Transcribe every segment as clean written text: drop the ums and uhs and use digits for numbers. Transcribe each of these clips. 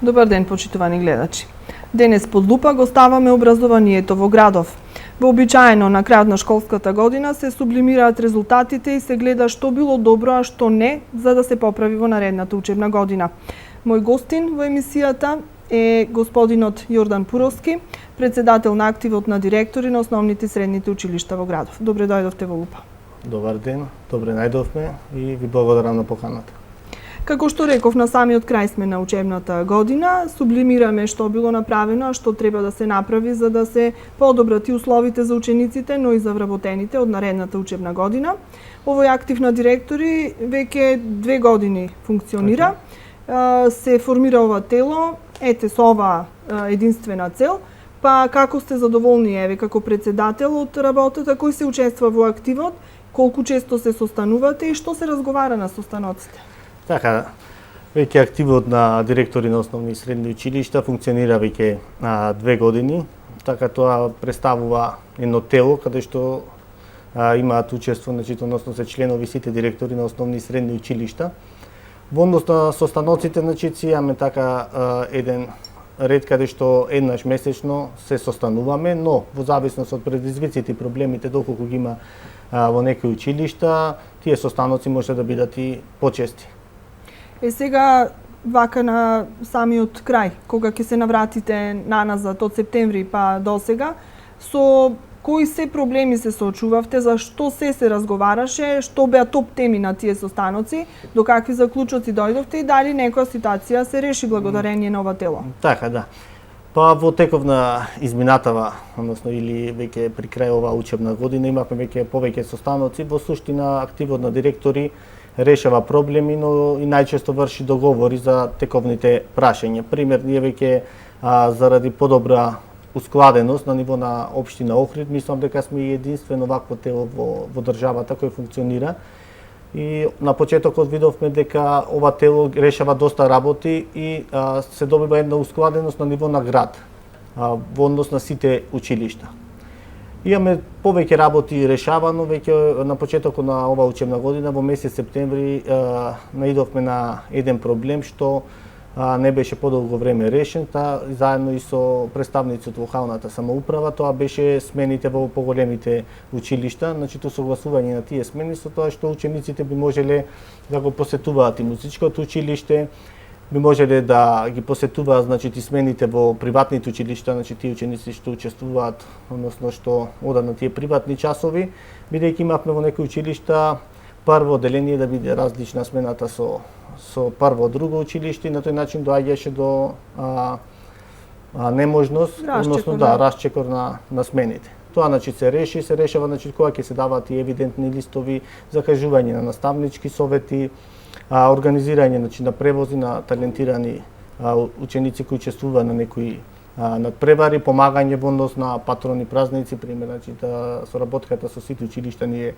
Добар ден, почитувани гледачи. Денес под лупа го ставаме образованието во градов. Вообичаено на крајот на школската година се сублимираат резултатите и се гледа што било добро, а што не, за да се поправи во наредната учебна година. Мој гостин во емисијата е господинот Јордан Пуровски, председател на активот на директори на основните и средните училишта во градов. Добре дојдовте во лупа. Добар ден, добре најдовме и ви благодарам на поканата. Како што реков, на самиот крај сме на учебната година, сублимираме што било направено, а што треба да се направи за да се подобрат и условите за учениците, но и за вработените од наредната учебна година. Овој актив на директори веќе 2 години функционира. Се формира ова тело, со оваа единствена цел. Па како сте задоволни, како председател од работата, кој се учества во активот, колку често се состанувате и што се разговара на состаноците? Така, веќе активот на директори на основни и средни училишта функционира веќе 2 години. Така тоа представува едно тело каде што имаат учество, односно се членови сите директори на основни и средни училишта. Во однос на состаноците, си имаме така еден ред каде што еднаш месечно се состануваме, но во зависност од предизвиците и проблемите доколку ги има во некои училишта, тие состаноци може да бидат и почести. Сега, вака на самиот крај, кога ќе се навратите наназад од септември па до сега, со кои се проблеми се соочувавте, за што се разговараше, што беа топ теми на тие состаноци, до какви заклучоци дојдовте и дали некоја ситуација се реши благодарение на ова тело? Така, да. Па во теков на изминатава, односно или веќе при крај оваа учебна година имавме веќе повеќе состаноци, во суштина активот на директори решава проблеми, но и најчесто врши договори за тековните прашања. Пример, ние веќе заради подобра ускладеност на ниво на општина Охрид, мислам дека сме единствено вакво тело во државата кој функционира. И на почетокот видовме дека ова тело решава доста работи и се добива една ускладеност на ниво на град во однос на сите училишта. Имаме повеќе работи решавано, веќе на почетокот на оваа учебна година, во месец септември, наидовме на еден проблем што не беше подолго време решен, заедно и со представници од локалната самоуправа, тоа беше смените во поголемите училишта, тоа согласување на тие смени со тоа што учениците би можеле да го посетуваат и музичкото училиште, би можеле да ги посетуваат и смените во приватните училишта, тие ученици што учествуваат, односно што одат на тие приватни часови, бидејќи имавме во некои училишта прво одделение да биде различна смената со прво друго училиште и на тој начин доаѓаше до неможност, односно расчекор на смените. Тоа се решава кога ќе се даваат и евидентни листови, закажување на наставнички совети, организирање на превози на талентирани ученици кои учествуваат на некои надпревари, помагање во однос на патрони празници, пример, соработката со сите училишта ни е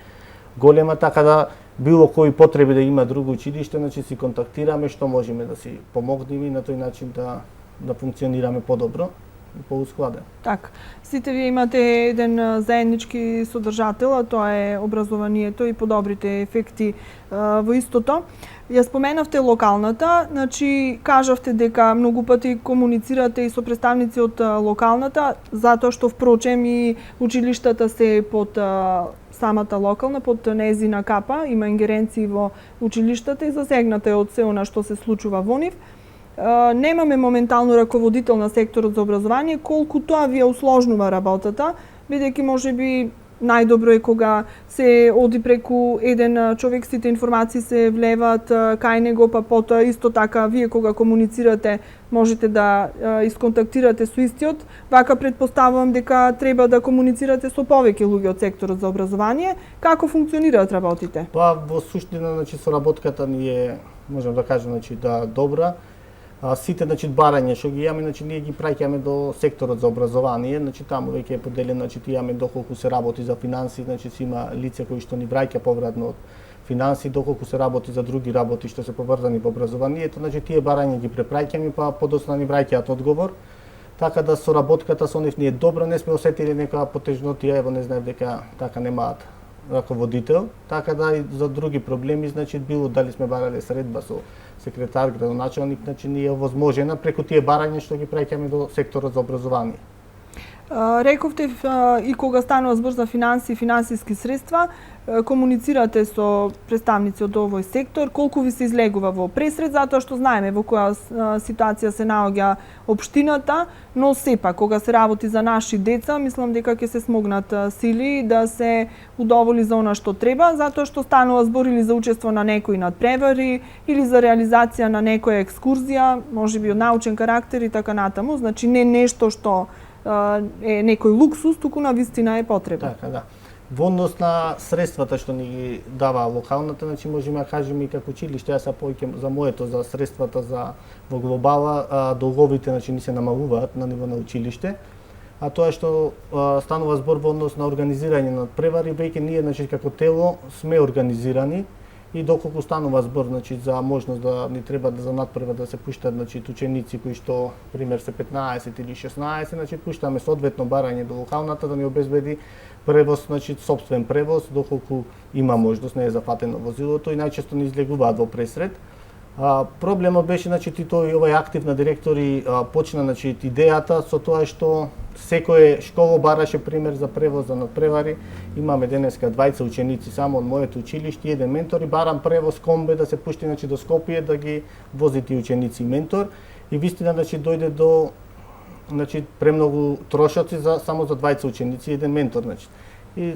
голема, така да било кои потреби да има друго училиште, си контактираме што можеме да си помогнеме и на тој начин да функционираме подобро и поускладено. Така, сите вие имате еден заеднички содржател, а тоа е образованието и подобрите ефекти во истото. Ја споменавте локалната, кажавте дека многу пати комуницирате и со представници од локалната, затоа што впрочем и училиштата се под самата локална, под нејзина капа, има ингеренции во училиштата и засегната е од се она што се случува во нив. Немаме моментално раководител на секторот за образование, колку тоа ви ја усложнува работата, бидејќи можеби најдобро е кога се оди преку еден човек, сите информации се влеваат кај него, па потоа исто така вие кога комуницирате можете да исконтактирате со истиот. Вака предпоставувам дека треба да комуницирате со повеќе луѓе од секторот за образование. Како функционираат работите? Па во суштина соработката ни е, можам да кажам, добра. Сите барања што ги имаме, ние ги праќаме до секторот за образование, таму веќе е поделено, имаме доколку се работи за финанси, си има лице кои што ни враќа повратно од финанси, доколку се работи за други работи што се поврзани во образованието, тие барања ги препраќаме, па подоцна ни враќаат одговор. Така да соработката со нив ни е добра, не сме осетили некоја потежнотија, не знаев дека така немаат раководител, така да и за други проблеми, значи било дали сме барале средба со секретар, градоначалник, значи ни е овозможена преку тие барања што ги праќаме до секторот за образование. Рековте и кога станува збор за финанси и финансиски средства, комуницирате со представници од овој сектор, колку ви се излегува во пресред, затоа што знаеме во која ситуација се наоѓа општината, но сепак кога се работи за наши деца, мислам дека ќе се смогнат сили да се удоволи за она што треба, затоа што станува збор или за учество на некои надпревари, или за реализација на некоја екскурзија, можеби од научен карактер и така натаму, значи не нешто што е некој луксус, туку на вистина е потреба. Така, да. Во однос на средствата што ни ги дава локалната, значи можеме да кажеме и како училиште, јас повеќе за моето за средствата за во глобала, долговите значи ни се намалуваат на ниво на училиште. А тоа што станува збор во однос на организирање на превари, веќе ние значи како тело сме организирани и доколку станува збор значи за можност да ни треба за надпревар да се пуштат значи ученици кои што пример се 15 или 16, значи пуштаме соодветно барање до локалната да ни обезбеди превоз, значи сопствен превоз, доколку има можност, не е зафатено возилото и најчесто ни излегуваат во пресред. Проблемот беше значи тој овој актив на директори почна значи идејата со тоа што секој школа бараше пример за превоз за надпревари. Имаме денеска 20 ученици само од моето училиште, еден ментор и барам превоз комбе да се пушти значи до Скопје да ги вози тие ученици и ментор и вистина значи дојде до значи премногу трошоци за само за 20 ученици и еден ментор значи. И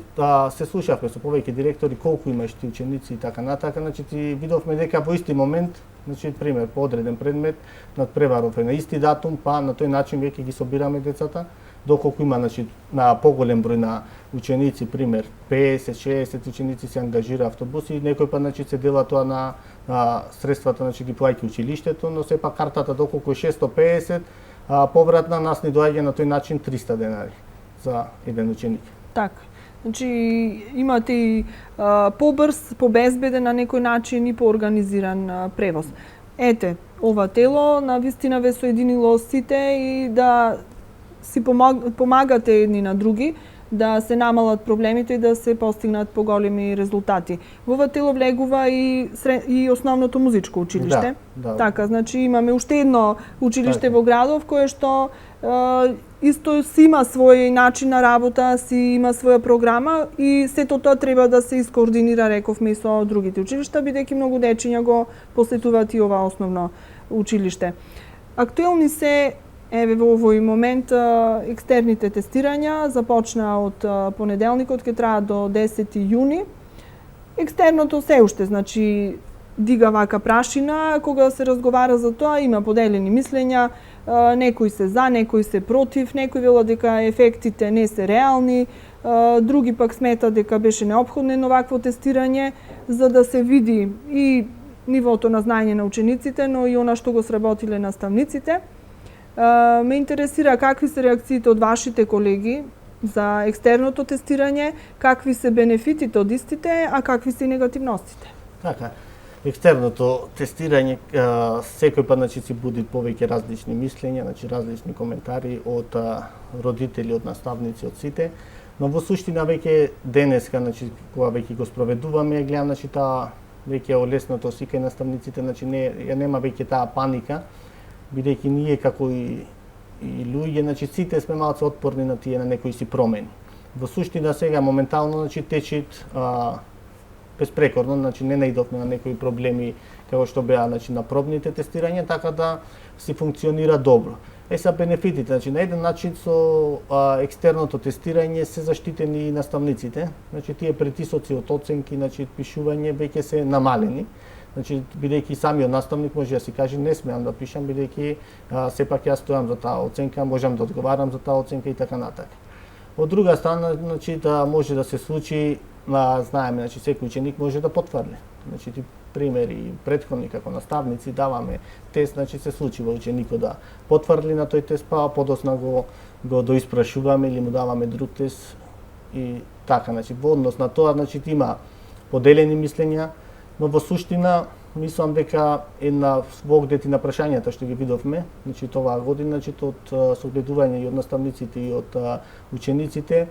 се слушавме со повеќе директори колку имаш ти ученици и така натака, значи ти видовме дека во исти момент, значи пример по одреден предмет надпреваров е на исти датум, па на тој начин веќе ги собираме децата, доколку има значи на поголем број на ученици, пример 50-60 ученици се ангажира автобуси и некој па значи се дела тоа на средствата значи ги плаќа училиштето, но сепак картата доколку е 650 повратна нас ни доаѓа на тој начин 300 денари за еден ученик. Така. Значи имате и побрз, побезбеден на некој начин и поорганизиран превоз. Ете, ова тело на вистина ве соединило сите и да си помагате едни на други, да се намалат проблемите и да се постигнат поголеми резултати. Во ова тело влегува и основното музичко училиште. Да. Така, значи имаме уште едно училиште во градов кое што исто си има свој начин на работа, си има своја програма и сето тоа треба да се искоординира, рековме, и со другите училишта, бидејќи многу дечиња го посетуваат и ова основно училиште. Актуелни се еве во овој момент екстерните тестирања, започна од понеделникот, ќе трае до 10 јуни. Екстерното се уште, значи, дига вака прашина, кога се разговара за тоа, има поделени мислења, некои се за, некои се против, некои велат дека ефектите не се реални, други пак сметат дека беше неопходно вакво тестирање за да се види и нивото на знаење на учениците, но и она што го сработиле наставниците. Ме интересира какви се реакциите од вашите колеги за екстерното тестирање, какви се бенефитите од истите, а какви се и негативностите. Така. Екстерното тестирање секој пат значи си буди повеќе различни мислења, значи различни коментари од родители, од наставници, од сите, но во суштина веќе денеска, значи кога веќе го спроведуваме, гледам значи таа веќе олесното сика и наставниците, значи нема веќе таа паника, бидејќи ние како и луѓе, значи сите сме малку отпорни на тие на некои си промени. Во суштина сега моментално значи течит безпрекорно, значи не наидовме на некои проблеми како што беа значи на пробните тестирања, така да си функционира добро. Са бенефитите, значи на еден начин со екстерното тестирање се заштитени и наставниците, значи тие притисоци од оценки, значи пишување веќе се намалени. Значи бидејќи самиот наставник може да си каже не смеам да пишам бидејќи сепак јас стојам за таа оценка, можам да одговарам за таа оценка и така натаму. Од друга страна, значи да може да се случи, знаеме, значи секој ученик може да потврди. Значи ти примери претходни како наставници даваме тест, значи се случува ученикот да потврди на тој тест, па подосна го доиспрашуваме или му даваме друг тест и така, значи во однос на тоа, значи има поделени мислења, но во суштина мислам дека една во оглед на прашањата што ги видовме, значи оваа година, значи од согледување и од наставниците и од учениците,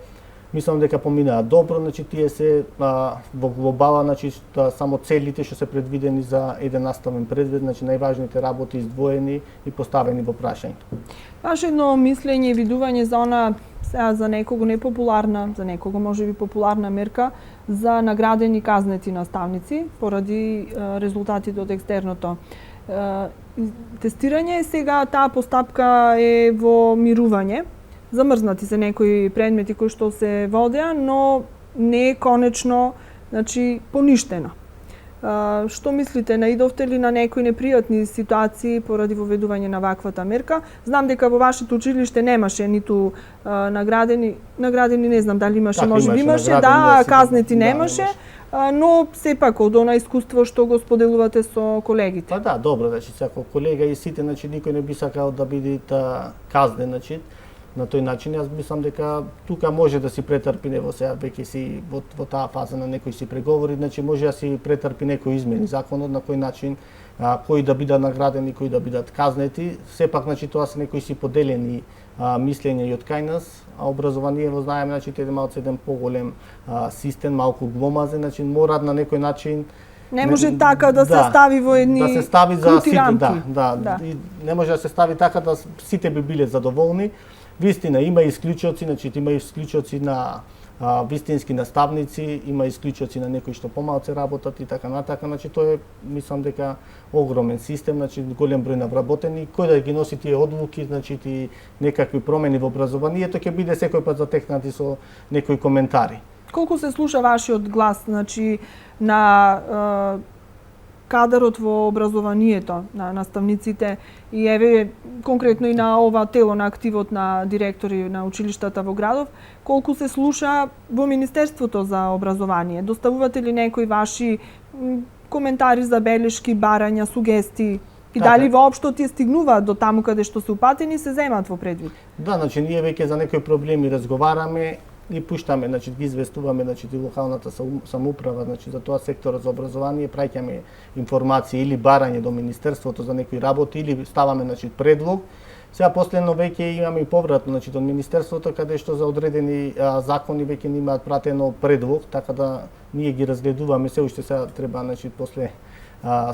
мислам дека поминаа добро, значи тие се во глобала, значи само целите што се предвидени за еден наставен предмет, значи најважните работи издвоени и поставени во прашањето. Ваше едно мислење и видување за она сега за некого непопуларна, за некого можеби популарна мерка за наградени и казнети наставници поради резултатите од екстерното тестирање. Сега таа постапка е во мирување. Замрзнати се некои предмети кои што се водеа, но не е конечно, значи поништено. Што мислите, наидовте ли на некои непријатни ситуации поради воведување на ваквата мерка? Знам дека во вашето училиште немаше ниту наградени не знам дали имаше, можеби имаше, да, казнети немаше, но сепак од она искуство што го споделувате со колегите. Па да, добро, значи секој колега и сите, значи никој не би сакал да биде казнен, значи на тој начин. Јас мислам дека тука може да си претрпи, нево сега веќе си во таа фаза на некои си преговори, значи може да си претрпи некои измени законот на кој начин кои да бидат наградени, кои да бидат казнети. Сепак, значи тоа се некои си поделени мислења и од кај нас, а образованието знаеме, значи е малку еден поголем систем, малку гломазен, значи мора на некој начин не може така да се стави во едни да се стави за сите, рамки. Да. И не може да се стави така да сите би биле задоволни. Вистина, има исклучоци, значи има исклучоци на вистински наставници, има исклучоци на некои што помалку работат и така натака, значи тоа е, мислам дека огромен систем, значи голем број на вработени, кој да ги носи тие одлуки, значи ти некакви промени во образованието ќе биде секој пат затекнати со некои коментари. Колку се слуша вашиот глас, значи на кадарот во образованието на наставниците и еве конкретно и на ова тело на активот на директори на училиштата во градов, колку се слуша во Министерството за образование? Доставувате ли некои ваши коментари, забелешки, барања, сугестии? И дали воопшто тие стигнуваат до таму каде што се упатени се земаат во предвид? Да, значи ние веќе за некои проблеми разговараме и пуштаме, значи ги известуваме, значи локалната самоуправа, значи за тоа секторот за образование, праќаме информации или барање до Министерството за некои работи или ставаме, значи, предлог. Сега последно веќе имаме и повратно, значи до Министерството каде што за одредени закони веќе ни имаат пратено предлог, така да ние ги разгледуваме, се уште сега треба, значи после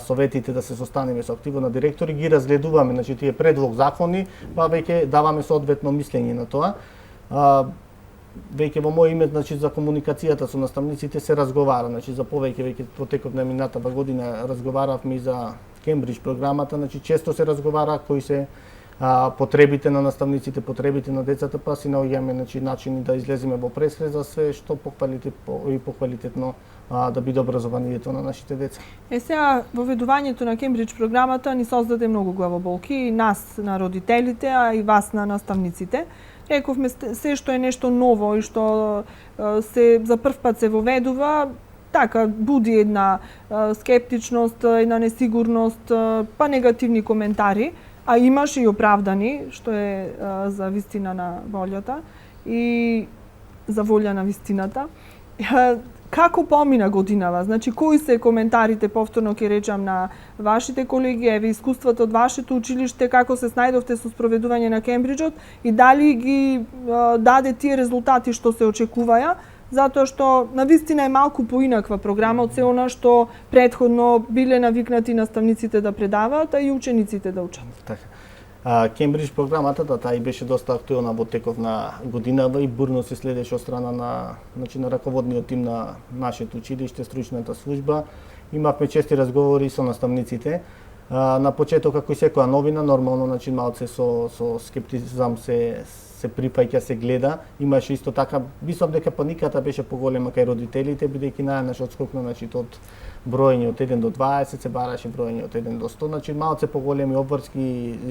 советите да се состанеме со активот на директори, ги разгледуваме, значи тие предлог закони, па веќе даваме соодветно мислење на тоа. Веќе во моје име, значи за комуникацијата со наставниците се разговара, значи за повеќе веќе во текот на минатава година разговаравме и за Кембридж програмата, значи често се разговара кои се потребите на наставниците, потребите на децата, па си наоѓаме, значи, начини да излеземе во пресред за све што поквалитетно да биде образованието на нашите деца. Сега воведувањето на Кембридж програмата ни создаде многу главоболки, и нас на родителите, а и вас на наставниците. Рековме се што е нешто ново и што се за прв пат се воведува, така буди една скептичност, една несигурност, па негативни коментари, а имаше и оправдани, што е за вистина на волјата и за волја на вистината. Како помина годинава? Значи, кои се коментарите, повторно ќе речам, на вашите колеги, еве искуството од вашето училиште, како се снајдовте со спроведување на Кембриджот и дали ги даде тие резултати што се очекуваја, затоа што навистина е малку поинаква програма од се она што претходно биле навикнати наставниците да предаваат, а и учениците да учат. Така. Кембридж програмата, таа и беше доста актуелна во теков на годинава и бурно се следеше од страна на, значи, на раководниот тим на нашето училиште, стручната служба. Имавме чести разговори со наставниците. На почеток, како и секоја новина, нормално, значи, малце со скептицизам се прифаќа, се гледа. Имаше исто така, мислам дека паниката беше поголема кај родителите, бидејќи најнаш одскокна, значи, од броење од 1 до 20, се бараше броење од 1 до 100, значи малце поголеми обврски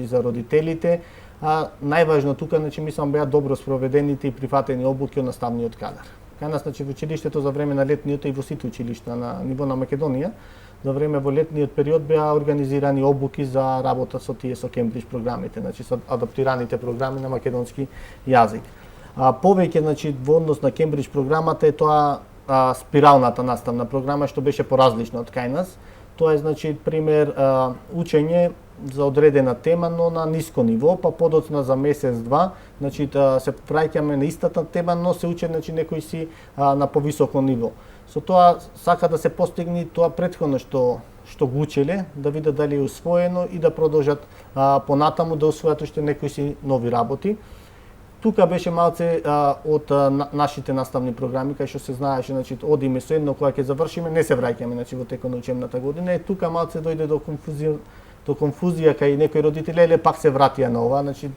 и за родителите, а најважно тука, значи, мислам, беа добро спроведените и прифатени обуки од наставниот кадар. Кај нас, значи, во училиштето за време на летниот и во сите училишта на ниво на Македонија, за време во летниот период беа организирани обуки за работа со тие со Кембридж програмите, значи со адаптираните програми на македонски јазик. Повеќе, значи, во однос на Кембридж програмата е тоа спиралната наставна програма што беше поразлична од кај нас. Тоа е значи пример учење за одредена тема, но на ниско ниво, па подоцна за месец-два, значи се праќаме на истата тема, но се учат значи некои си на повисоко ниво. Со тоа сака да се постигне тоа претходно што го учеле, да видат дали е усвоено и да продолжат понатаму да усвојат уште некои си нови работи. Тука беше малце од нашите наставни програми, кај што се знаеше, значи одиме со едно, кога ќе завршиме, не се враќаме значи во текот на учебната година. И тука малце дојде до конфузија кај некои родители, еле пак се вратија на ова, значи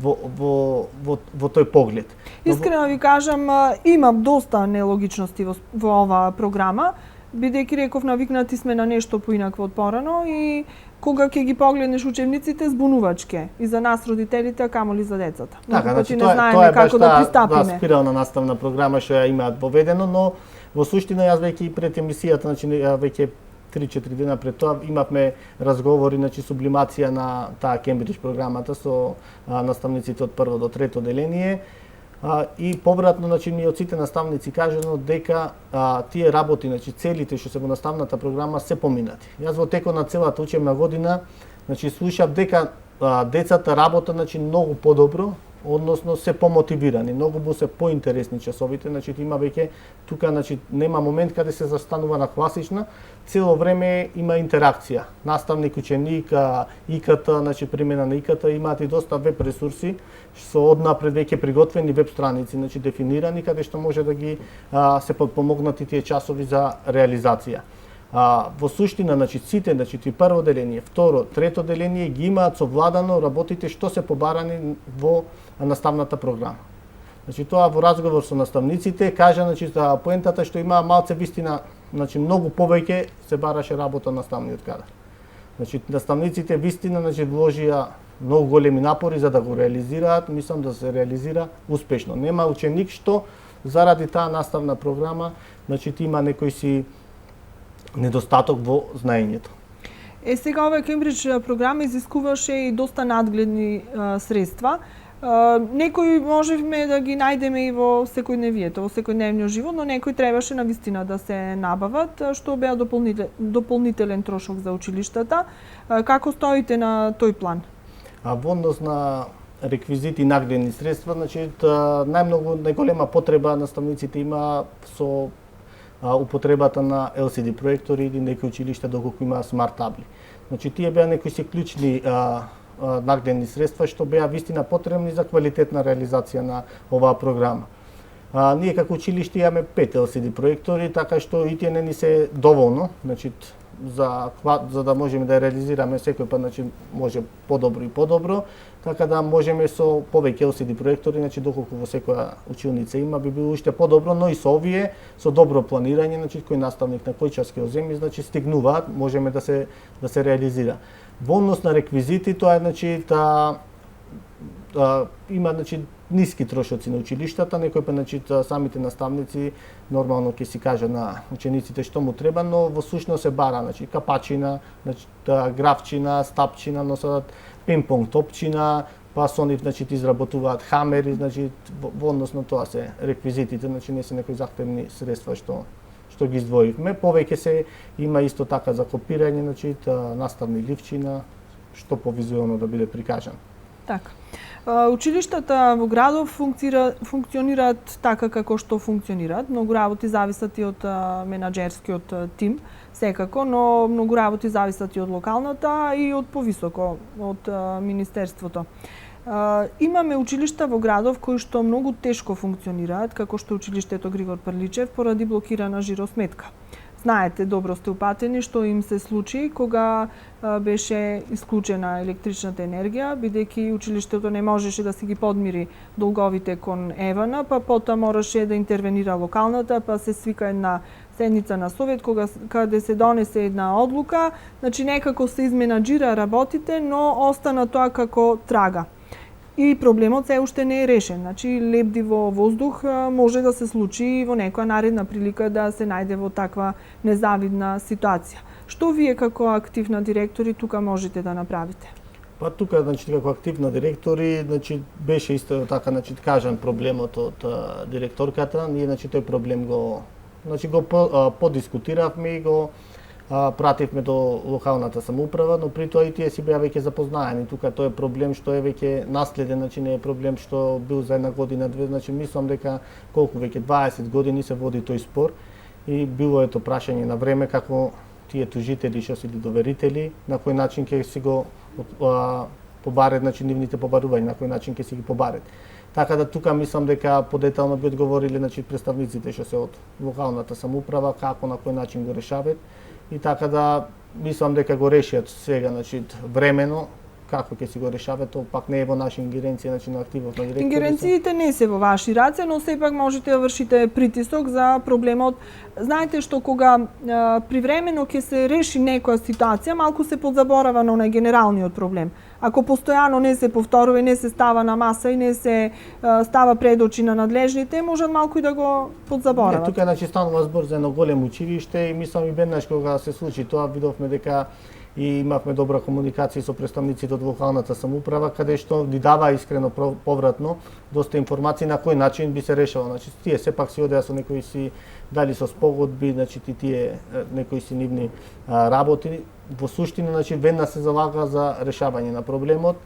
во тој поглед. Искрено ви кажам, имам доста нелогичности во оваа програма, бидејќи реков навикнати сме на нешто поинакво од порано и кога ќе ги погледнеш учебниците збунувачке и за нас родителите, а камоли за децата. Така, значи не знаеме како да пристапиме. Да, спирална наставна програма што ја имаат воведено, но во суштина јас веќе и пред емисијата, значи веќе 3-4 дена пред тоа имавме разговори, значи сублимација на таа Кембридж програмата со наставниците од прво до трето деление. И повратно, значи, ми од сите наставници кажано дека тие работи, значи целите што се во наставната програма се поминати. Јас во текот на целата учебна година, значи слушав дека децата работат значи многу подобро, односно се помотивирани, многу се поинтересни часовите, значи има веќе тука значи нема момент каде се застанува на класична, цело време има интеракција. Наставник, ученик, ИКТ, значи примена на ИКТ, имаат и доста веб ресурси со однапред веќе приготвени веб страници, значи дефинирани каде што може да ги се подпомогнати тие часови за реализација. Во суштина, значи сите, значи прво деление, второ, трето деление ги имаат совладано работите што се побарани во наставната програма. Значи тоа во разговор со наставниците кажа, значи за поентата што има малце вистина, значи многу повеќе се бараше работа на наставниот кадар. Значи наставниците вистина значи вложија многу големи напори за да го реализираат, мислам да се реализира успешно. Нема ученик што заради таа наставна програма, значи има некој си недостаток во знаењето. Сега оваа Кембридж програма изискуваше и доста надгледни средства. Некои можевме да ги најдеме и во секојдневието, во секојдневниот живот, но некои требаше на вистина да се набават, што беа дополнителен трошок за училиштата. Како стоите на тој план? Во однос на реквизити и наградни средства, значи најголема потреба наставниците има со употребата на LCD проектори или некои училишта доколку има смарт табли. Значи тие беа некои се клучни наградни средства што беа вистина потребни за квалитетна реализација на оваа програма. Ние како училиште имаме 5 LCD проектори, така што и тие не ни се доволно, значи за да можеме да реализираме секој пат, значи може подобро и подобро, така да можеме со повеќе LCD проектори, значи доколку во секоја училница има, би било уште подобро, но и со овие, со добро планирање, значи кој наставник на кој час ќе оземи, значи стигнуваат, можеме да се реализира. Во однос на реквизити, тоа е значи има значи ниски трошоци на училиштата, некој па значи самите наставници нормално ќе си кажа на учениците што му треба, но во сушност се бара значи капачина, значи графчина, стапчина, носат пинг-понг топчина, па со нив значи изработуваат хамери, значи во однос на тоа се реквизитите, значи не се некои захтевни средства што ги издвоивме. Повеќе се има исто така за копирање, значи наставни ливчина, што повизуелно да биде прикажан. Така. Училиштата во градов функционираат така како што функционираат. Многу работи зависат и од менаџерскиот тим, секако, но многу работи зависат и од локалната и од повисоко, од Министерството. Имаме училишта во градов кои што многу тешко функционираат, како што училиштето Григор Прличев, поради блокирана жиросметка. Знаете, добро сте упатени што им се случи кога беше исклучена електричната енергија, бидејќи училиштето не можеше да си ги подмири долговите кон Евана, па потоа мораше да интервенира локалната, па се свика една седница на совет каде се донесе една одлука, значи некако се изменаџира работите, но остана тоа како трага. И проблемот се уште не е решен. Значи, лебди во воздух може да се случи во некоја наредна прилика да се најде во таква незавидна ситуација. Што вие како активна директори тука можете да направите? Па тука, значи, како активна директори, значи, беше исто така, значи, кажан проблемот од директорката. Ние, значи, тој проблем го подискутиравме и го пративме до локалната самоуправа, но при тоа и тие си беа веќе запознаени. Тука тој е проблем што е веќе наследен, значи не е проблем што бил за една година, две, значи мислам дека колку веќе 20 години се води тој спор и било ето прашање на време како тие тужители што се доверители, на кој начин ќе си го побарат, значи нивните побарувања, на кој начин ќе си ги побарат. Така да тука мислам дека подетално би одговориле значи представниците што се од локалната самоуправа како на кој начин го решаваат и така да мислам дека го решиат сега значи времено како ќе си го решаваат, тоа пак не е во наша ингеренција, значи на активот на директорите. Ингеренциите не се во ваши раце, но сепак можете да вршите притисок за проблемот. Знаете што кога привремено ќе се реши некоја ситуација, малку се подзаборава на онај генералниот проблем. Ако постојано не се повторува и не се става на маса и не се става пред очи на надлежните, можат малку и да го подзаборават. Не, тука значи станува збор за едно големо училиште и мислам и веднаш кога се случи тоа видовме дека и имавме добра комуникација со представниците од локалната самоуправа, каде што ни дава искрено повратно доста информации на кој начин би се решало. Значи тие сепак си одеа со некои си дали со спогодби, значи тие некои си нивни работи. Во суштина значи веднаш се залага за решавање на проблемот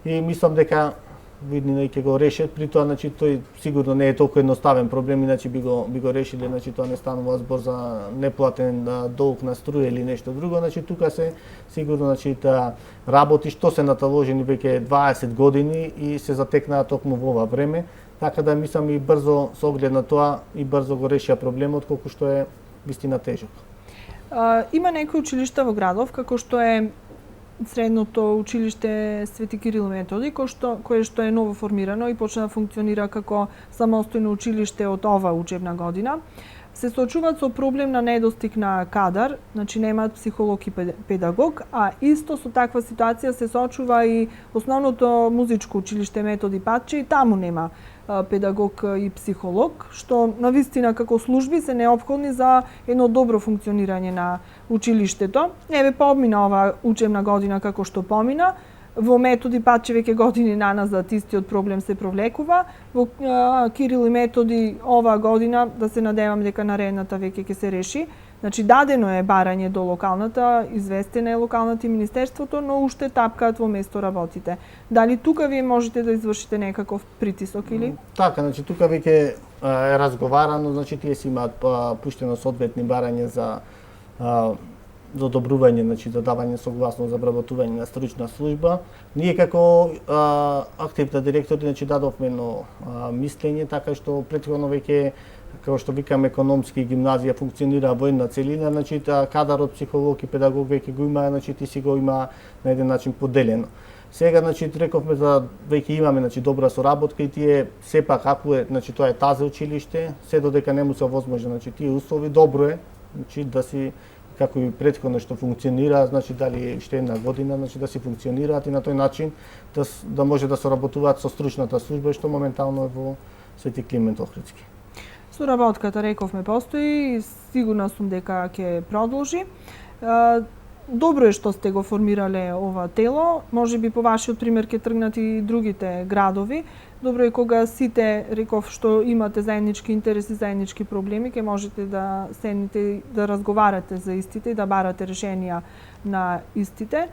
и мислам дека видно ќе го решат, при тоа значи тој сигурно не е толку едноставен проблем, иначе би го решиле, значи тоа не станува збор за неплатен долг на струја или нешто друго, значи тука се сигурно значи работи што се наталожени веќе 20 години и се затекнаа токму во ова време, така да мислам и брзо со оглед на тоа и брзо го решија проблемот колку што е вистина тежок. Има некои училишта во градов како што е средното училиште Свети Кирил Методи, кое што е ново формирано и почна да функционира како самостојно училиште од ова учебна година, се соочуваат со проблем на недостиг на кадар, значи немаат психолог и педагог, а исто со таква ситуација се соочува и основното музичко училиште Методи Патче, и таму нема педагог и психолог, што навистина како служби се неопходни за едно добро функционирање на училиштето. Еве помина ова учебна година како што помина, во Методи Патче веќе години наназад истиот проблем се провлекува, во Кирил и Методи ова година да се надевам дека наредната веќе ќе се реши. Значи дадено е барање до локалната, известена е локалната и министерството, но уште тапкаат во место работите. Дали тука вие можете да извршите некаков притисок или? Така, значи тука веќе е разговарано, значи тие си имаат пуштено соодветни барања за одобрување, значи за давање согласност за вработување на стручна служба. Ние како активна директори значи дадовме едно мислење, така што претходно веќе како што викаме економски гимназија функционира во една целина, значи кадарот психолог и педагог веќе го има, значи ти си го има на еден начин поделено. Сега значи рековме за веќе имаме значи добра соработка и тие сепак ако е значи тоа е тазе училиште, се додека не му се овозможи значи тие услови, добро е значи да си како и претходно што функционира, значи дали уште една година, значи да си функционираат и на тој начин да може да соработуваат со стручната служба што моментално е во Свети Климент Охридски. Соработката, рековме, постои и сигурна сум дека ќе продолжи. Добро е што сте го формирале ова тело, можеби по вашиот пример ќе тргнат и другите градови. Добро е кога сите, реков, што имате заеднички интереси, заеднички проблеми, ќе можете да седнете да разговарате за истите и да барате решенија на истите.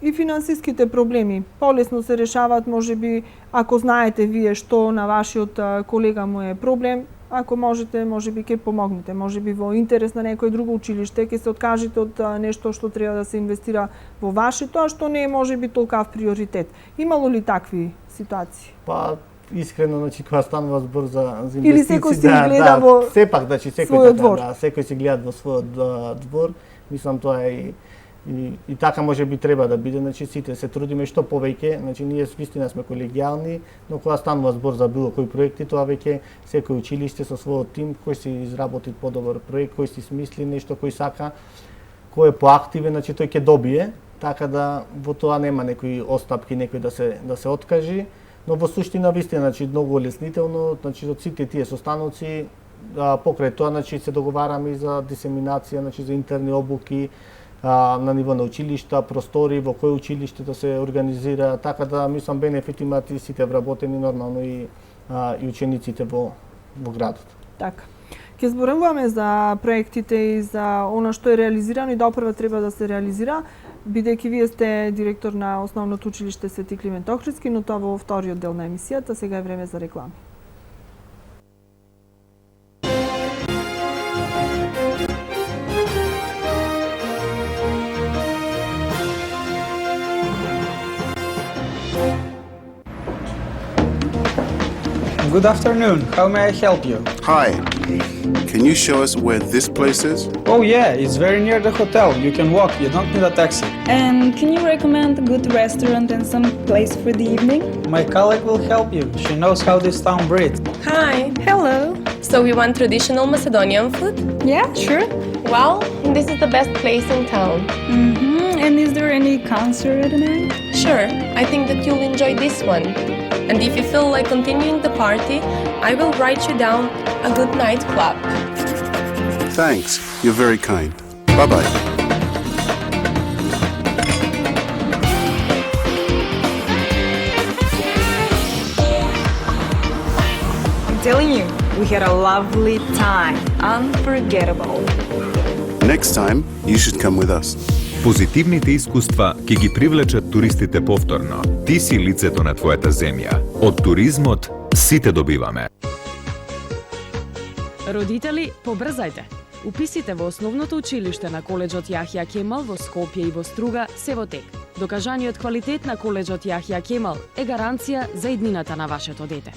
И финансиските проблеми полесно се решаваат, можеби, ако знаете вие што на вашиот колега му е проблем, ако можете, можеби ќе помогнете, можеби во интерес на некој друго училиште ќе се откажете од нешто што треба да се инвестира во вашето, а што не е можеби толкав приоритет. Имало ли такви ситуации? Па искрено, значи кога станува збор за инвестиции, или секој си гледа во сепак, значи секој секој си гледа во својот двор, мислам тоа е и така може би треба да биде, значи сите се трудиме што повеќе, значи ние вистина сме колегијални, но кога станува збор за било кои проекти, тоа веќе секој училиште со својот тим кој си изработи подобар проект, кој си смисли нешто, кој сака, кој е поактивен, значи тој ќе добие, така да во тоа нема некои остапки, некој да се откажи, но во суштина вистина, значи многу леснително, значи од сите тие состаноци покрај тоа значи се договараме и за дисеминација, значи за интерни обуки, на ниво на училишта, простори во кој училиште да се организира, така да мислам бенефит имаат и сите вработени нормално и учениците во градот. Така. Ќе зборуваме за проектите и за она што е реализирано и допрва треба да се реализира, бидејќи вие сте директор на Основното училиште Свети Климент Охридски, но тоа во вториот дел на емисијата, сега е време за реклами. Good afternoon. How may I help you? Hi. Can you show us where this place is? Oh yeah, it's very near the hotel. You can walk. You don't need a taxi. And can you recommend a good restaurant and some place for the evening? My colleague will help you. She knows how this town breathes. Hi. Hello. So we want traditional Macedonian food? Yeah, sure. Well, this is the best place in town. And is there any concert at night? Sure, I think that you'll enjoy this one. And if you feel like continuing the party, I will write you down a good nightclub. Thanks. You're very kind. Bye-bye. I'm telling you, we had a lovely time. Unforgettable. Next time, you should come with us. Позитивните искуства ќе ги привлечат туристите повторно. Ти си лицето на твојата земја. Од туризмот сите добиваме. Родители, побрзајте! Уписите во Основното училиште на коледжот Јахја Кемал во Скопје и во Струга се во тек. Докажаниот квалитет на коледжот Јахја Кемал е гаранција за иднината на вашето дете.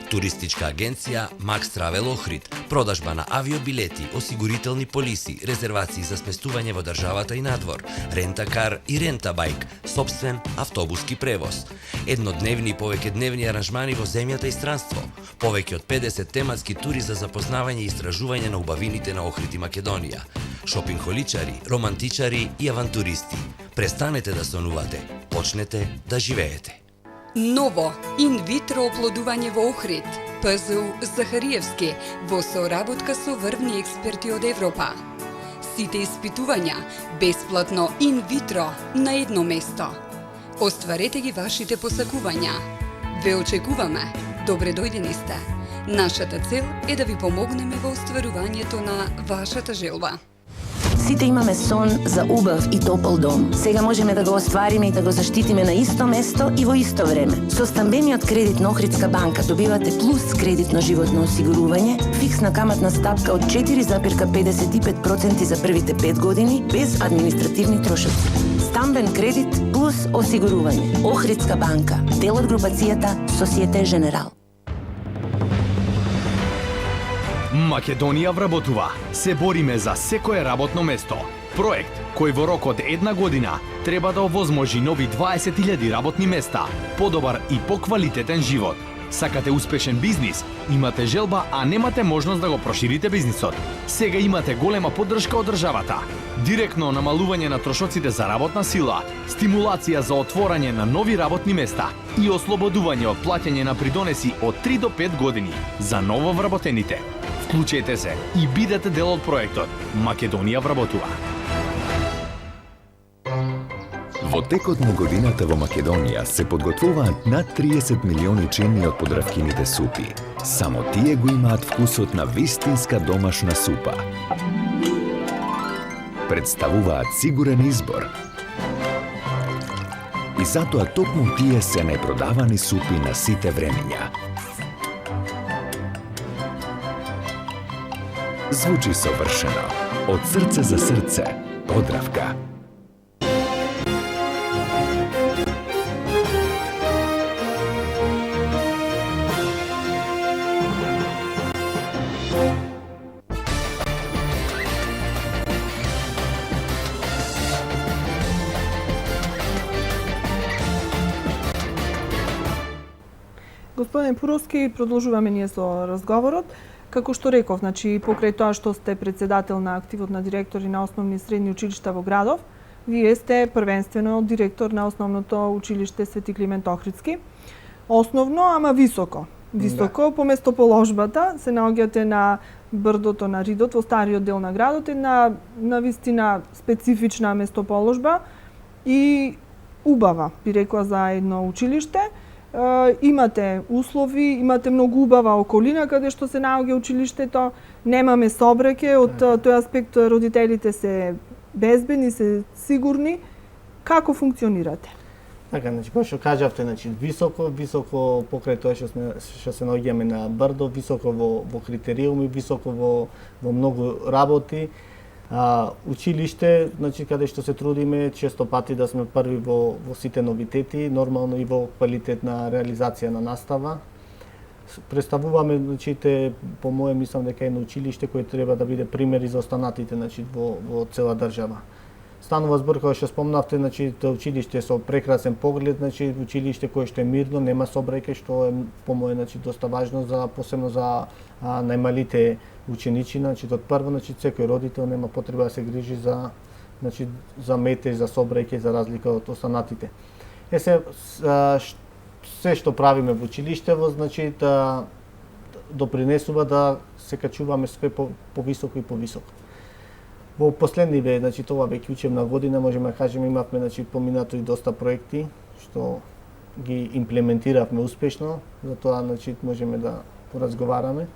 Туристичка агенција Макс Травел Охрид, продажба на авиобилети, осигурителни полиси, резервации за сместување во државата и надвор, рента-кар и рента-байк, собствен автобуски превоз, еднодневни и повеќедневни аранжмани во земјата и странство, повеќе од 50 тематски тури за запознавање и истражување на убавините на Охрид и Македонија, шопингхоличари, романтичари и авантуристи. Престанете да сонувате, почнете да живеете. Ново инвитро оплодување во Охрид. ПЗУ Захариевски во соработка со врвни експерти од Европа. Сите испитувања бесплатно инвитро на едно место. Остварете ги вашите посакувања. Ве очекуваме. Добре дојдени сте. Нашата цел е да ви помогнеме во остварувањето на вашата желба. Сите имаме сон за убав и топол дом. Сега можеме да го оствариме и да го заштитиме на исто место и во исто време. Со стамбениот кредит на Охридска банка добивате плюс кредитно животно осигурување, фиксна каматна стапка од 4,55% за првите 5 години, без административни трошоци. Стамбен кредит плюс осигурување. Охридска банка, дел од групацијата Societe Generale. Македонија вработува. Се бориме за секое работно место. Проект кој во рок од една година треба да овозможи нови 20.000 работни места, подобар и поквалитетен живот. Сакате успешен бизнис, имате желба, а немате можност да го проширите бизнисот. Сега имате голема поддршка од државата. Директно намалување на трошоците за работна сила, стимулација за отворање на нови работни места и ослободување од плаќање на придонеси од 3 до 5 години за ново вработените. Вклучете се и бидете дел од проектот. Македонија вработува. Во текот на годината во Македонија се подготвуваат над 30 милиони чини од подравкините супи. Само тие го имаат вкусот на вистинска домашна супа. Представуваат сигурен избор. И затоа токму тие се најпродавани супи на сите времиња. Звучи совршено. Од срце за срце. Подравка. Господин Пуровски, продолжуваме ние со разговорот. Како што реков, значи покрај тоа што сте председател на активот на директори на основни и средни училишта во градов, вие сте првенствено директор на Основното училиште Свети Климент Охридски. Основно, ама високо. Високо, по местоположбата, се наоѓате на брдото на Ридот, во стариот дел на градот, на вистина специфична местоположба и убава, би рекла, за едно училиште. имате услови, имате многу убава околина каде што се наоѓа училиштето, немаме собраке, од тој аспект родителите се безбедни, се сигурни. Како функционирате? Така, значи, кој што кажавте, значи, високо покрај тоа што се наоѓаме на брдо, високо во критериуми, високо во многу работи. Училиште, значи, каде што се трудиме често пати да сме први во сите новитети, нормално и во квалитет на реализација на настава. Представуваме, значи, по моје мислам дека е едно училиште кој треба да биде пример и за останатите, значи, во цела држава. Станува збор кога што спомнавте, значи, училиште со прекрасен поглед, значи, училиште кое што е мирно, нема собрајке, што е по моје, значи, доста важно посебно за најмалите ученици, значи, од прво, значи, секој родител нема потреба да се грижи за метеж, за собрајке, за разлика од останатите. Се што правиме во училиштево, значи, да допринесува да се качуваме све повисоко и повисоко. Во последниве, значи, тоа веќе учебна година, можеме да кажеме, имавме, значи, поминато и доста проекти што ги имплементиравме успешно, затоа, значи, можеме да поразговараме.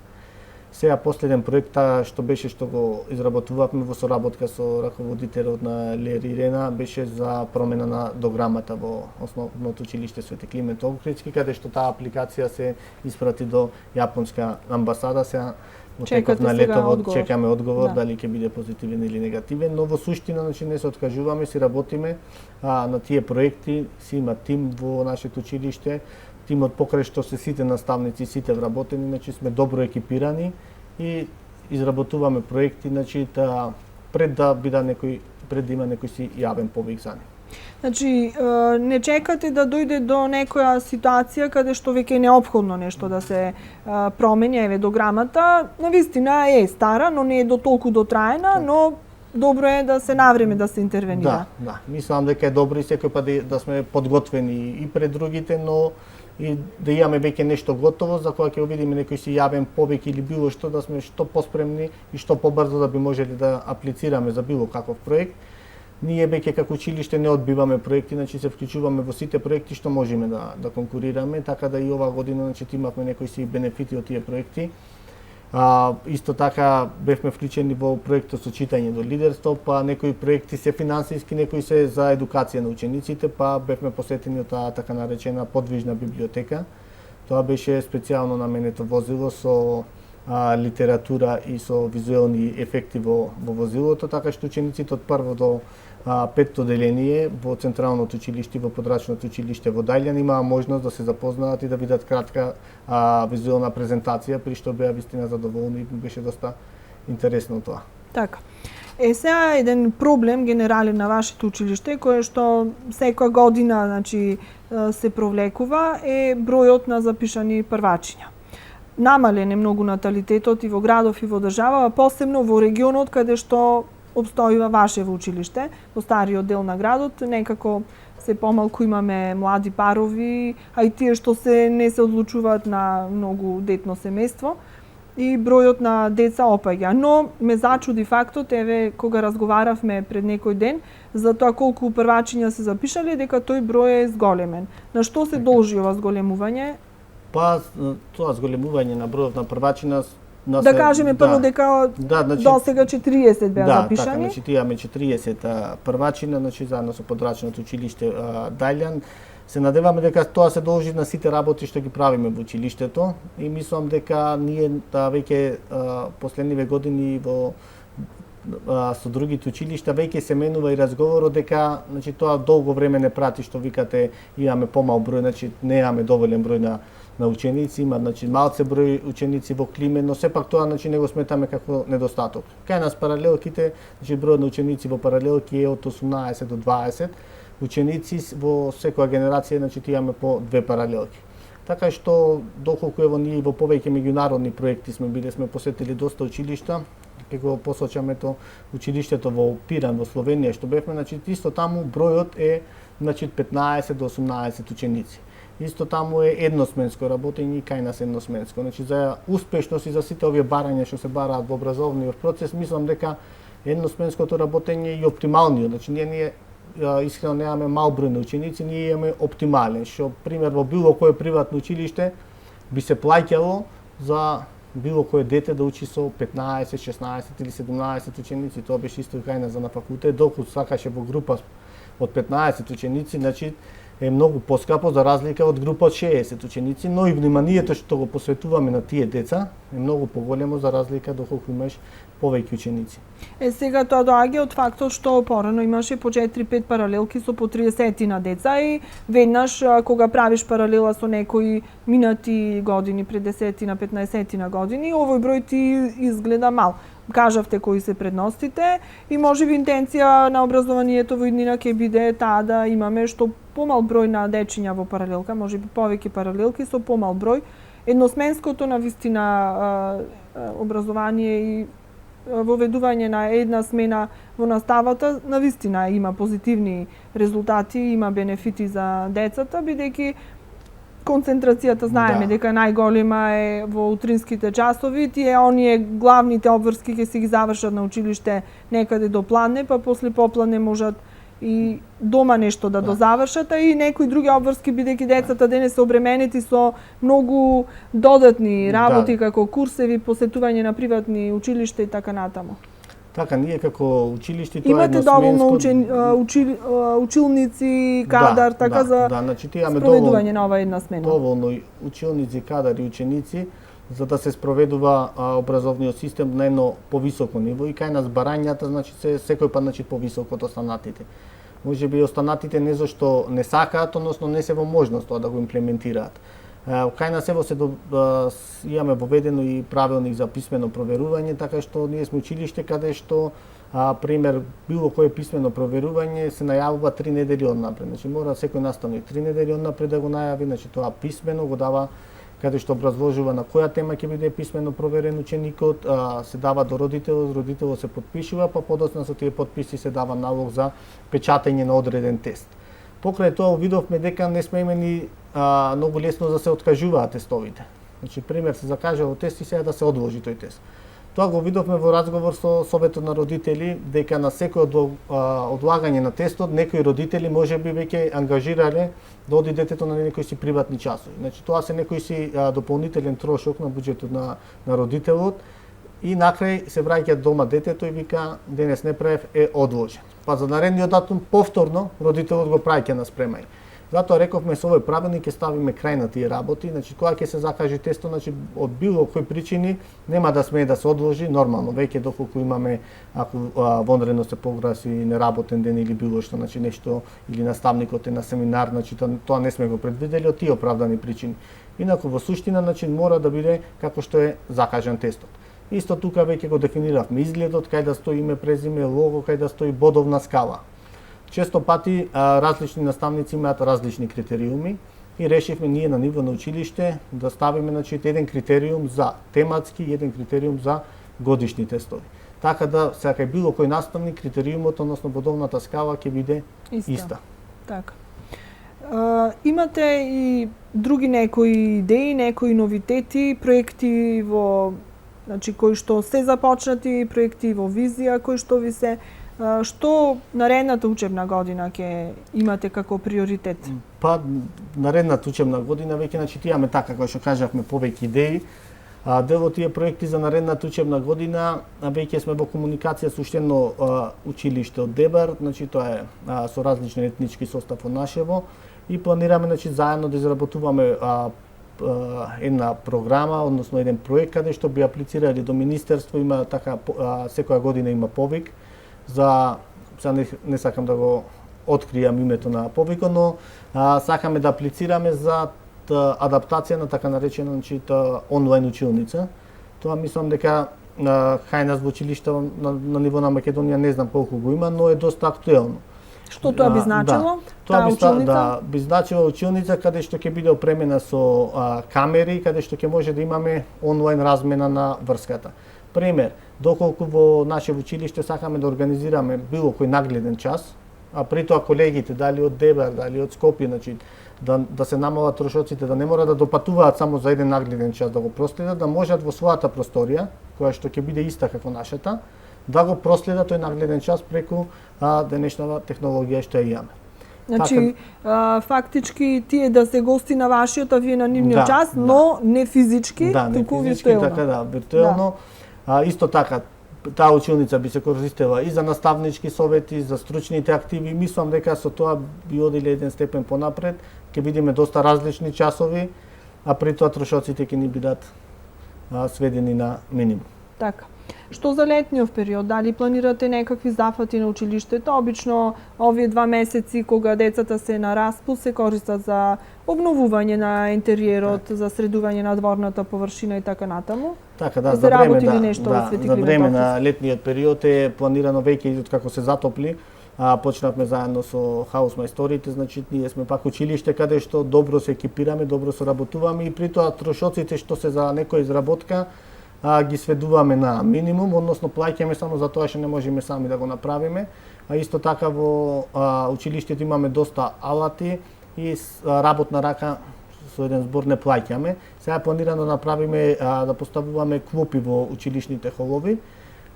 Сега последен проект што беше што го изработувавме во соработка со раководителот на Лер Ирена беше за промена на дограмата во основното училиште Свети Климент Охридски, каде што таа апликација се испрати до јапонска амбасада. Сега во текот на летово чекаме одговор дали ќе биде позитивен или негативен, но во суштина, значи, не се откажуваме, си работиме на тие проекти, си има тим во нашето училиште. Тимот покрај што се сите наставници, сите вработени, значи сме добро екипирани и изработуваме проекти, значи пред да има некој си јавен повик за нив. Значи, не чекате да дојде до некоја ситуација каде што веќе е неопходно нешто да се промени, еве дограмата, навистина е стара, но не е до толку дотраена, но добро е да се навреме да се интервенира. Да, мислам дека е добро и секој пат да сме подготвени и пред другите, но и да имаме веќе нешто готово за кога ќе видиме некој си јавен повик или било што, да сме што поспремни и што побрзо да би можели да аплицираме за било каков проект. Ние веќе како училиште не одбиваме проекти, значи се вклучуваме во сите проекти што можеме да конкурираме, така да и оваа година, значи, имавме некои си бенефити од тие проекти. Исто така бевме вклучени во проектот со читање до лидерство, па некои проекти се финансиски, некои се за едукација на учениците, па бевме посетени од таа така наречена подвижна библиотека. Тоа беше специјално наменето возило со литература и со визуелни ефекти во возилото, така што учениците од прво до петто деление во Централното училиште, во Подрачното училиште во Дајлјан имаа можност да се запознаат и да видат кратка визуелна презентација, при што беа вистина задоволни и беше доста интересно тоа. Така. Сега еден проблем генерален на вашето училиште, кој што секоја година, значи, се провлекува, е бројот на запишани првачиња. Намален е многу наталитетот и во градов и во држава, посебно во регионот каде што обстојува вашево училиште, во стариот дел на градот, некако се помалку имаме млади парови, а и тие што не се одлучуваат на многу детно семејство и бројот на деца опаѓа. Но ме зачуди фактот, еве, кога разговаравме пред некој ден, за тоа колку првачиња се запишале, дека тој број е зголемен. На што се должи ова зголемување? Па, тоа зголемување на бројот на првачина да кажеме прво дека значи, до сега 40 беа запишани. Така, значи имаме 40 првачина, значи заедно со Подрачното училиште Дајлјан. Се надеваме дека тоа се должи на сите работи што ги правиме во училиштето и мислам дека ние веќе последниве години со другите училишта веќе се менува и разговорот дека, значи, тоа долго време не прати што викате имаме помал број, значи не имаме доволен број на ученици, има, значи, малце број ученици во Климен, но сепак тоа, значи, не го сметаме како недостаток. Кај нас паралелките, значи бројот на ученици во паралелки е од 18 до 20 ученици во секоја генерација, значи имаме по 2 паралелки. Така што доколку ево ние во повеќе меѓународни проекти сме посетили доста училишта, како посочаме училиштето во Пиран во Словенија што бевме, значи исто таму бројот е, значи, 15 до 18 ученици. Исто таму е едносменско работење и кај нас едносменско. Значи за успешност и за сите овие барања што се бараат во образовниот процес, мислам дека едносменското работење е и оптималниот. Значи ние искрено немаме мал број на ученици, ние имаме оптимален, што пример во било кое приватно училиште би се плаќало за било кое дете да учи со 15, 16 или 17 ученици, тоа беше исто кај нас за на факултет, доколку сакаше во група од 15 ученици, значи е многу поскапо за разлика од група од 60 ученици, но и вниманието што го посветуваме на тие деца е многу поголемо за разлика доколку имаш повеќе ученици. Сега тоа доаѓа од фактот што порано имаше по 4-5 паралелки со по 30 на деца и веднаш кога правиш паралела со некои минати години, пред 10 на 15 на години, овој број ти изгледа мал. Кажавте кои се предностите и можеби интенција на образованието во иднина ќе биде таа да имаме што помал број на дечиња во паралелка, можеби повеќе паралелки со помал број. Едносменското на вистина образование и воведување на една смена во наставата на вистина има позитивни резултати, има бенефити за децата, бидејќи концентрацијата знаеме дека најголема е во утринските часови, тие оние главните обврски ќе си ги завршат на училиште некаде до пладне, па после попладне можат и дома нешто да дозавршат, а и некои други обврски, бидејќи децата денес се обременети со многу додатни работи, како курсеви, посетување на приватни училишта и така натаму. Така, ние како училиште тоа имате доволно училници, кадар, така за значи, спроведување на ова една смена. Доволно училници, кадар и ученици за да се спроведува образовниот систем на едно повисоко ниво и кај нас барањата значи се секој пат значи повисоко од останатите. Можеби останатите не зашто не сакаат, односно не се во можност тоа да го имплементираат. Кај нас ево се имаме воведено и правилник за писмено проверување, така што ние сме училиште каде што пример било кое писмено проверување се најавува 3 недели однапред. Значи мора секој наставник 3 недели однапред да го најави, значи тоа писмено го дава каде што образложува на која тема ќе биде писмено проверен ученикот, се дава до родителот се потпишува, па подоцна со тие потписи се дава налог за печатење на одреден тест. Покрај тоа видовме дека не сме имени многу лесно да се откажуваат тестовите. Значи пример се закажува тест и сега да се одложи тој тест. Тоа го видовме во разговор со Советот на родители дека на секој одлагање на тестот некои родители можеби веќе ангажирале да оди детето на некои си приватни часови. Значи тоа се некој си дополнителен трошок на буџетот на родителот и накрај се враќа дома детето и вика денес не правев, е одложен. Па за наредниот датум повторно родителот го праќа на спремање. Затоа рековме со овој правилник ќе ставиме крај на тие работи, значи кога ќе се закаже тестот, значи од било кои причини нема да смее да се одложи, нормално веќе доколку имаме ако вонредно се погласи неработен ден или било што, значи нешто или наставникот е на семинар, значи тоа не сме го предвидели од тие оправдани причини. Инаку во суштина значи мора да биде како што е закажан тестот. Исто тука веќе го дефиниравме изгледот, кај да стои име, презиме, лого, кај да стои бодовна скала. Често пати различни наставници имаат различни критериуми и решивме ние на ниво на училиште да ставиме значи еден критериум за тематски и еден критериум за годишни тестови. Така да секај било кој наставник критериумот, односно бодовната скала ќе биде иста. Така. Имате и други некои идеи, некои новитети, проекти во значи кои што се започнати, проекти во визија кои што ви се што наредната учебна година ќе имате како приоритет? Па наредната учебна година веќе значи имаме така како што кажавме повеќе идеи. Дел од тие проекти за наредната учебна година веќе сме во комуникација со уште едно училиште од Дебар, значи тоа е со различен етнички состав од нашево и планираме значи заедно да изработуваме една програма, односно еден проект каде што би аплицирали до министерство, има така секоја година има повик за не сакам да го откријам името на повикот, но сакаме да аплицираме за адаптација на така наречена значи онлайн училница. Тоа мислам дека кај нас во училишта на ниво на Македонија не знам колку го има, но е доста актуелно. Што тоа би значило? Тоа би значило училница каде што ќе биде опремена со камери, каде што ќе може да имаме онлайн размена на врската. Пример, доколку во наше училиште сакаме да организираме било кој нагледен час, а при тоа колегите дали од Дебар, дали од Скопје, значи да се намалат трошоците, да не мора да допатуваат само за еден нагледен час да го проследат, да можат во својата просторија, која што ќе биде иста како нашата, да го проследа тој нагледен час преку денешната технологија што ја имаме. Значи, фактички тие да се гости на вашиот, а вие на нивниот час, но не физички, туку виртуелно. Така да, виртуелно. Исто така, таа училница би се користела и за наставнички совети, за стручните активи. Мислам дека со тоа би одиле еден степен понапред, ќе видиме доста различни часови, а при тоа трошоците ќе ни бидат сведени на минимум. Така. Што за летниот период? Дали планирате некакви зафати на училиштето? Обично овие 2 месеци кога децата се на распуст се користат за обновување на интериерот, за средување на дворната површина и така натаму. Така да, за време за време на летниот период е планирано веќе од како се затопли. Почнавме заедно со хаусмајсторите, значи ние сме пак училиште каде што добро се екипираме, добро соработуваме и при тоа трошоците што се за некоја изработка ги сведуваме на минимум, односно плаќаме само за тоа што не можеме сами да го направиме. А исто така во училиштето имаме доста алати и работна рака со еден збор не плаќаме. Сега е планирано да направиме да поставуваме клупи во училишните холови.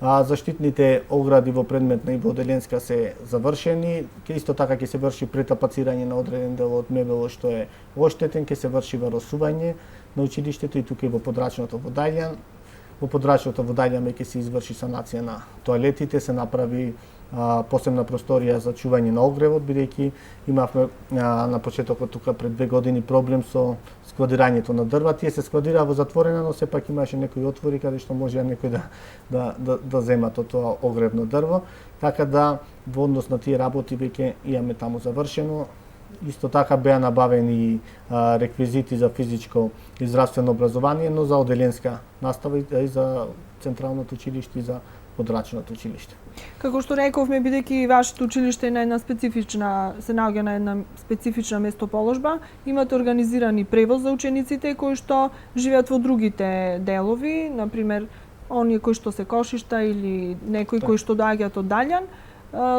Заштитните огради во предметна и во оделенска се завршени. Исто така ќе се врши претапацирање на одреден дел од мебело што е оштетен, ќе се врши варосување на училиштето и тука и во подрачното водајле. Во подрачното водајле ќе се изврши санација на тоалетите, се направи посебна просторија за чување на огревот, бидејќи имавме на почетокот тука пред 2 години проблем со складирањето на дрва. Тие се складираа во затворена, но сепак имаше некои отвори каде што може некој да зема тоа огревно дрво. Така да во однос на тие работи веќе имаме таму завршено. Исто така беа набавени реквизити за физичко и здравствено образование, но за оделенска настава и за централното училиште и за подрачното училиште. Како што рековме, бидејќи вашето училиште е на една специфична, се наоѓа на една специфична местоположба, имате организирани превоз за учениците кои што живеат во другите делови, на пример, оние кои што се Кошишта или некои кои што доаѓаат од Далјан,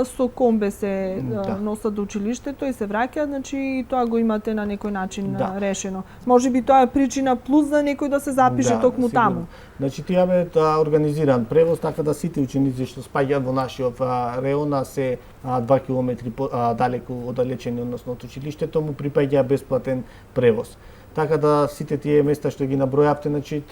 со комбе се носат до училиштето и се враќаат, значи тоа го имате на некој начин решено. Може би тоа е причина плюс за некој да се запише токму таму. Значи тие имаме организиран превоз, така да сите ученици што спаѓаат во нашиот реон се 2 километри далеку оддалечени односно од училиштето, му припаѓа бесплатен превоз. Така да сите тие места што ги набројавте, значи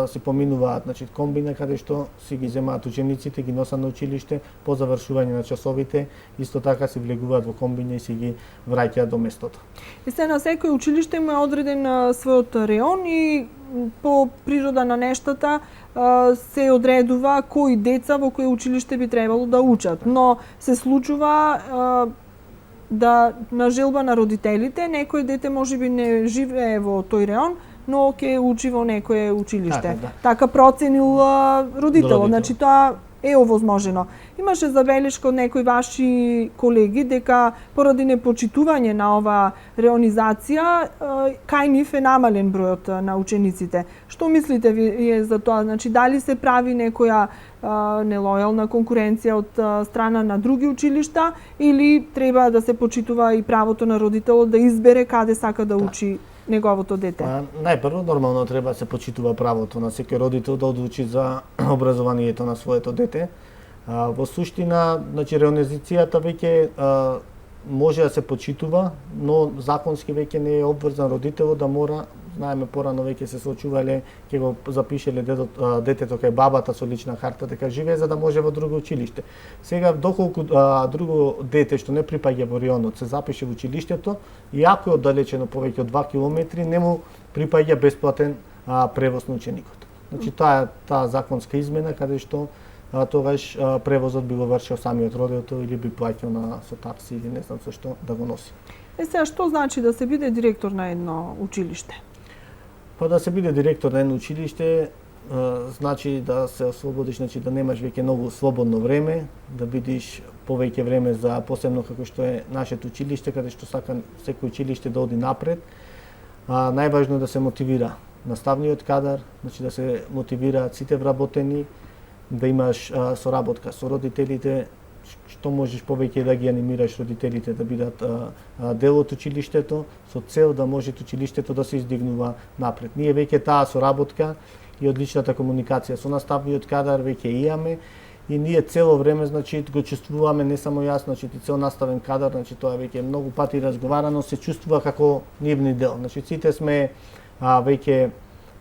се поминуваат, значи комбина каде што си ги земаат учениците, ги носат на училиште по завршување на часовите, исто така се влегуваат во комбина и си ги враќаат до местото. И се на секој училиште му е одреден својот реон и по природа на нештата се одредува кои деца во кој училиште би требало да учат, но се случува да на желба на родителите некој дете можеби не живее во тој реон, но ќе учи во некое училиште. Така проценил родителот, значи тоа е овозможено. Имаше забелешка од некои ваши колеги дека поради непочитување на ова реонизација кај нив е намален бројот на учениците. Што мислите вие за тоа? Значи дали се прави некоја нелојална конкуренција од страна на други училишта или треба да се почитува и правото на родителот да избере каде сака да учи неговото дете? Најпрво нормално треба да се почитува правото на секој родител да одлучи за образованието на своето дете. Во суштина, значи реонизацијата веќе може да се почитува, но законски веќе не е обврзан родителот да мора, знаеме порано веќе се соочувале, ќе го запишеле детето кај бабата со лична карта дека живее за да може во друго училиште. Сега доколку друго дете што не припаѓа во районот се запише во училиштето, и ако е оддалечено повеќе од 2 километри, не му припаѓа бесплатен превоз на ученикот. Значи таа законска измена каде што тогаш превозот би го вршил самиот родител или би плаќал со такси или не знам со што да го носи. Сега што значи да се биде директор на едно училиште? Па да се биде директор на едно училиште значи да се ослободиш, значи да немаш веќе многу слободно време, да бидиш повеќе време за посебно како што е нашето училиште, каде што сака секој училиште да оди напред. Најважно е да се мотивира наставниот кадар, значи да се мотивираат сите вработени, да имаш соработка со родителите, што можеш повеќе да ги анимираш родителите да бидат дел од училиштето, со цел да може училиштето да се издигнува напред. Ние веќе таа соработка и одличната комуникација со наставниот кадар веќе имаме и ние цело време значи го чувствуваме не само јас, значи и цел наставен кадар, значи тоа веќе многу пати разговарано, се чувствува како нивни дел. Значи сите сме веќе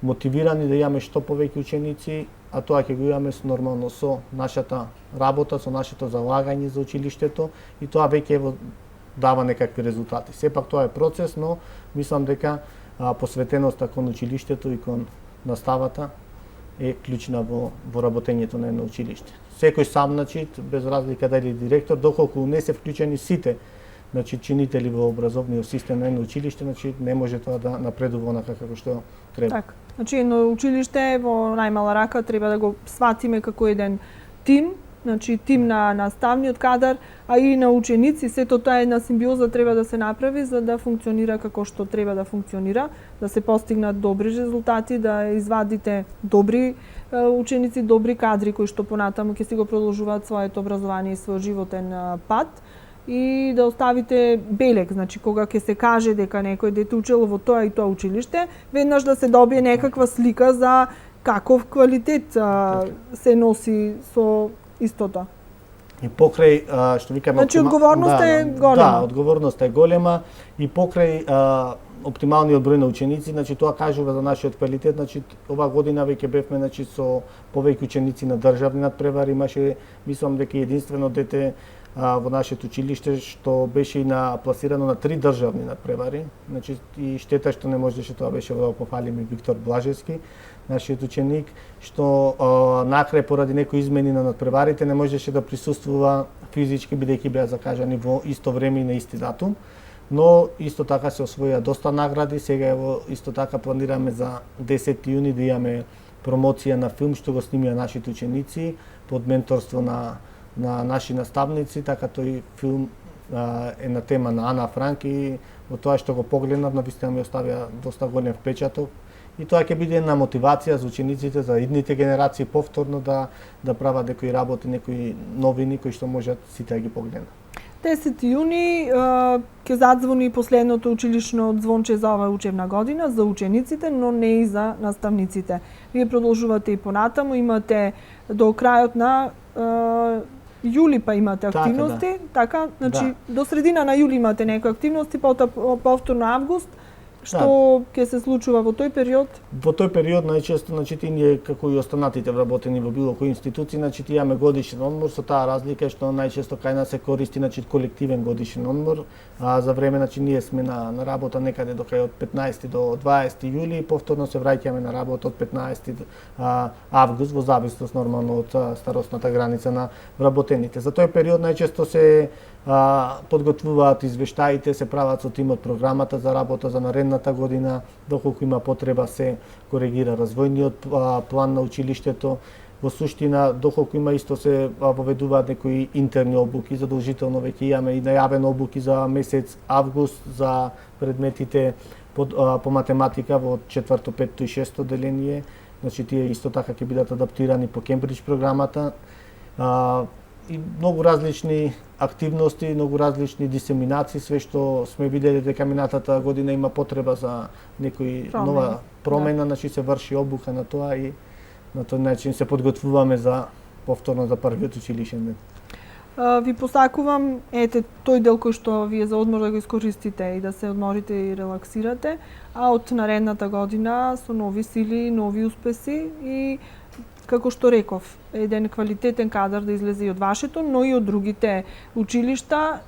мотивирани да имаме што повеќе ученици, а тоа ќе го имаме нормално со нашата работа, со нашето залагање за училиштето и тоа веќе дава некакви резултати. Сепак тоа е процес, но мислам дека посветеноста кон училиштето и кон наставата е клучна во работењето на едно училиште. Секој сам, значи, без разлика дали директор, доколку не се вклучени сите, значи чинители во образовниот систем на едно училиште, значи не може тоа да напредува онака како што треба. Така. Значи едно училиште во најмала рака треба да го сватиме како еден тим, значи тим на наставниот кадар, а и на ученици, сето тоа една симбиоза треба да се направи за да функционира како што треба да функционира, да се постигнат добри резултати, да извадите добри ученици, добри кадри кои што понатаму ќе си го продолжуваат своето образование и својот животен пат и да оставите белег, значи кога ќе се каже дека некој дете учело во тоа и тоа училиште, веднаш да се добие некаква слика за каков квалитет се носи со истото. И покрај што викаме значи одговорноста е голема. Да, одговорноста е голема и покрај оптималниот број на ученици, значи тоа кажува за нашиот квалитет, значи оваа година веќе бевме значи со повеќе ученици на државни надпревари, имаше мислам дека единствено дете во нашето училиште што беше и пласирано на 3 државни надпревари, значи и штета што не можеше тоа беше да пофалиме Виктор Блажевски, нашиот ученик, што накрај поради некои измени на надпреварите не можеше да присуствува физички бидејќи беа закажани во исто време и на исти датум. Но исто така се освоија доста награди, сега ево исто така планираме за 10 јуни да имаме промоција на филм што го снимија нашите ученици под менторство на наши наставници, така тој филм е на тема на Ана Франк и во тоа што го погледнав навистина ми оставија доста голем впечаток и тоа ќе биде една мотивација за учениците за идните генерации повторно да прават некои работи, некои новини кои што можат сите да ги погледнат. 10 јуни ќе задзвони последното училишно звонче за оваа учебна година за учениците, но не и за наставниците. Вие продолжувате и понатаму, имате до крајот на јули па имате активности, така, значи до средина на јули имате некои активности, повторно август. Што ќе се случува во тој период? Во тој период најчесто, значи ние како и останатите вработени во било кои институции, значи имаме годишен одмор, со таа разлика што најчесто кај нас се користи значи колективен годишен одмор, а за време значи ние сме на работа некаде до кај од 15 до 20 јули и повторно се враќаме на работа од 15 август во зависност нормално од старосната граница на вработените. За тој период најчесто се подготвуваат извештаите, се прават со тимот програмата за работа за наредната година, доколку има потреба се коригира развојниот план на училиштето. Во суштина, доколку има исто се воведуваат некои интерни обуки, задолжително веќе имаме и најавени обуки за месец август за предметите по математика во 4-то, 5-то и 6-то деление. Значи тие исто така ќе бидат адаптирани по Кембридж програмата. И многу различни активности, многу различни дисеминации, све што сме виделе дека минатата година има потреба за некој нова промена, значи се врши обука на тоа и на тој начин се подготвуваме за повторно за првиот училишен ден. Ви посакувам тој дел кој што вие за одмор да го искористите и да се одморите и релаксирате, а од наредната година со нови сили, нови успеси и како што реков, еден квалитетен кадар да излезе и од вашето, но и од другите училишта.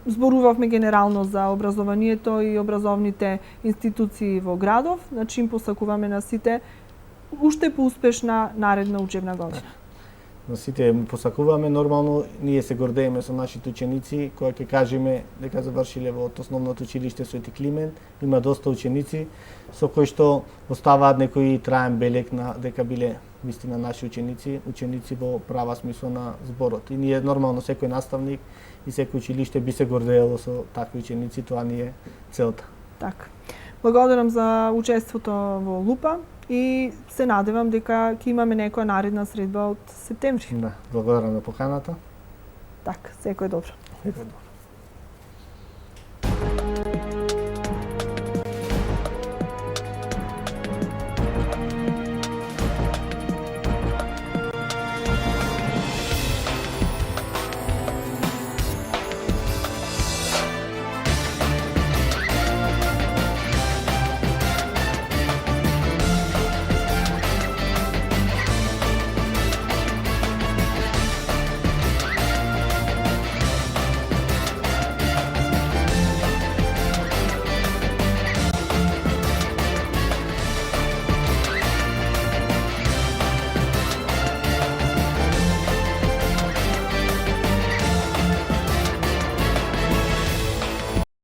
Зборувавме генерално за образованието и образовните институции во градов, значи им посакуваме на сите уште поуспешна наредна учебна година. На сите им посакуваме, нормално ние се гордееме со нашите ученици, кога ќе кажеме дека завршиле во основното училиште Свети Климент, има доста ученици со кои што оставаат некој траен белег на дека биле вистина наши ученици во права смисла на зборот. И ние нормално секој наставник и секој училиште би се гордеело со такви ученици, тоа ни е целта. Така. Благодарам за учеството во Лупа и се надевам дека ќе имаме некоја наредна средба од септември. Да, благодарам на поканата. Така, секој добро. Секој добро.